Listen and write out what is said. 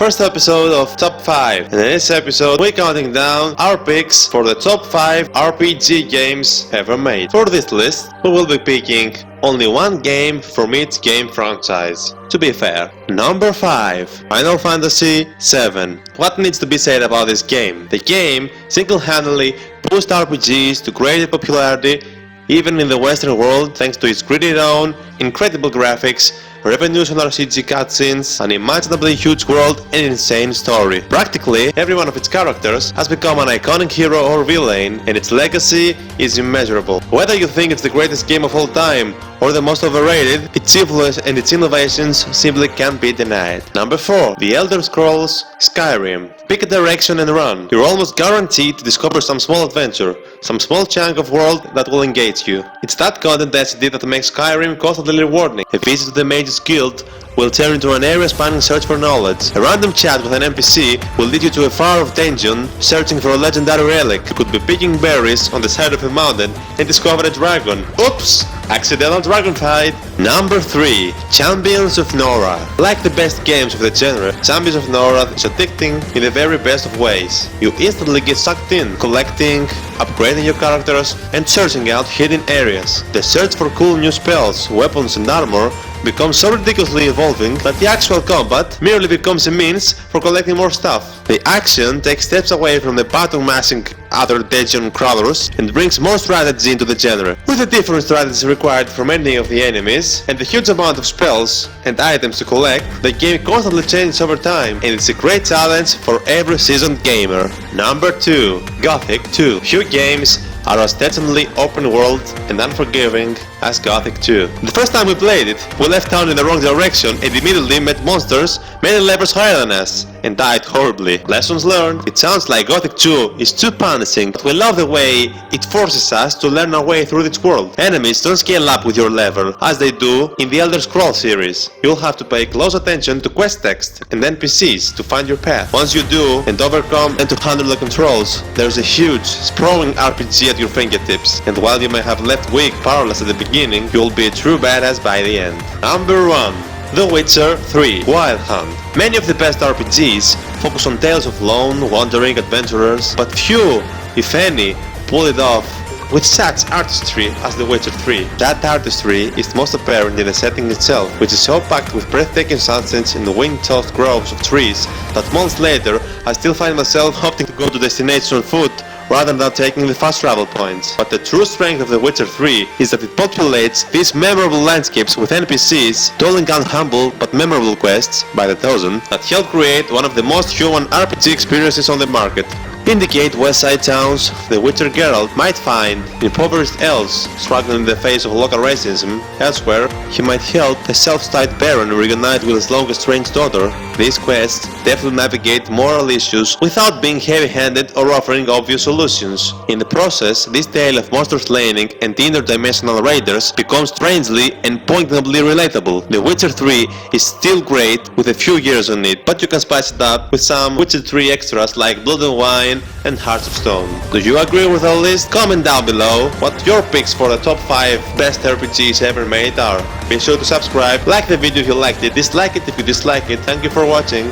first episode of Top 5. And in this episode, we're counting down our picks for the top 5 RPG games ever made. For this list, we will be picking only one game from each game franchise. To be fair. Number 5. Final Fantasy VII. What needs to be said about this game? The game single-handedly pushed RPGs to greater popularity even in the Western world thanks to its gritty tone, incredible graphics, revolutionary CG cutscenes, unimaginably huge world and insane story. Practically every one of its characters has become an iconic hero or villain, and its legacy is immeasurable. Whether you think it's the greatest game of all time or the most overrated, its influence and its innovations simply can't be denied. Number 4. The Elder Scrolls Skyrim. Pick a direction and run. You're almost guaranteed to discover some small adventure, some small chunk of world that will engage you. It's that content density that makes Skyrim constantly rewarding. A visit to the Mage's Guild will turn into an area-spanning search for knowledge. A random chat with an NPC will lead you to a far-off dungeon searching for a legendary relic. You could be picking berries on the side of a mountain and discover a dragon. Oops! Accidental dragon fight. Number 3. Champions of Nora. Like the best games of the genre, Champions of Nora is addicting in the very best of ways. You instantly get sucked in, collecting, upgrading your characters, and searching out hidden areas. The search for cool new spells, weapons and armor becomes so ridiculously evolving that the actual combat merely becomes a means for collecting more stuff. The action takes steps away from the button mashing other dungeon crawlers and brings more strategy into the genre. With the different strategies required from any of the enemies and the huge amount of spells and items to collect, the game constantly changes over time, and it's a great challenge for every seasoned gamer. Number 2. Gothic Too. Few games are as determinedly open world and unforgiving as Gothic 2. The first time we played it, we left town in the wrong direction and immediately met monsters many levels higher than us and died horribly. Lessons learned. It sounds like Gothic 2 is too punishing, but we love the way it forces us to learn our way through its world. Enemies don't scale up with your level as they do in the Elder Scrolls series. You'll have to pay close attention to quest text and NPCs to find your path. Once you do and overcome and to handle the controls, there's a huge, sprawling RPG at your fingertips, and while you may have left weak powerless at the beginning, you'll be a true badass by the end. Number 1. The Witcher 3 Wild Hunt. Many of the best RPGs focus on tales of lone, wandering adventurers, but few, if any, pull it off with such artistry as The Witcher 3. That artistry is most apparent in the setting itself, which is so packed with breathtaking sunsets in the wind-tossed groves of trees that months later I still find myself opting to go to destination on foot rather than taking the fast travel points. But the true strength of The Witcher 3 is that it populates these memorable landscapes with NPCs, doling out humble but memorable quests by the dozen that help create one of the most human RPG experiences on the market. Indicate Westside towns the Witcher Geralt might find impoverished elves struggling in the face of local racism. Elsewhere, he might help a self-styled baron reunite with his long-estranged daughter. These quests deftly navigate moral issues without being heavy-handed or offering obvious solutions. In the process, this tale of monster slaying and interdimensional raiders becomes strangely and poignantly relatable. The Witcher 3 is still great with a few years on it, but you can spice it up with some Witcher 3 extras like Blood and Wine and Hearts of Stone. Do you agree with our list? Comment down below what your picks for the top 5 best RPGs ever made are. Be sure to subscribe, like the video if you liked it, dislike it if you dislike it. Thank you for watching.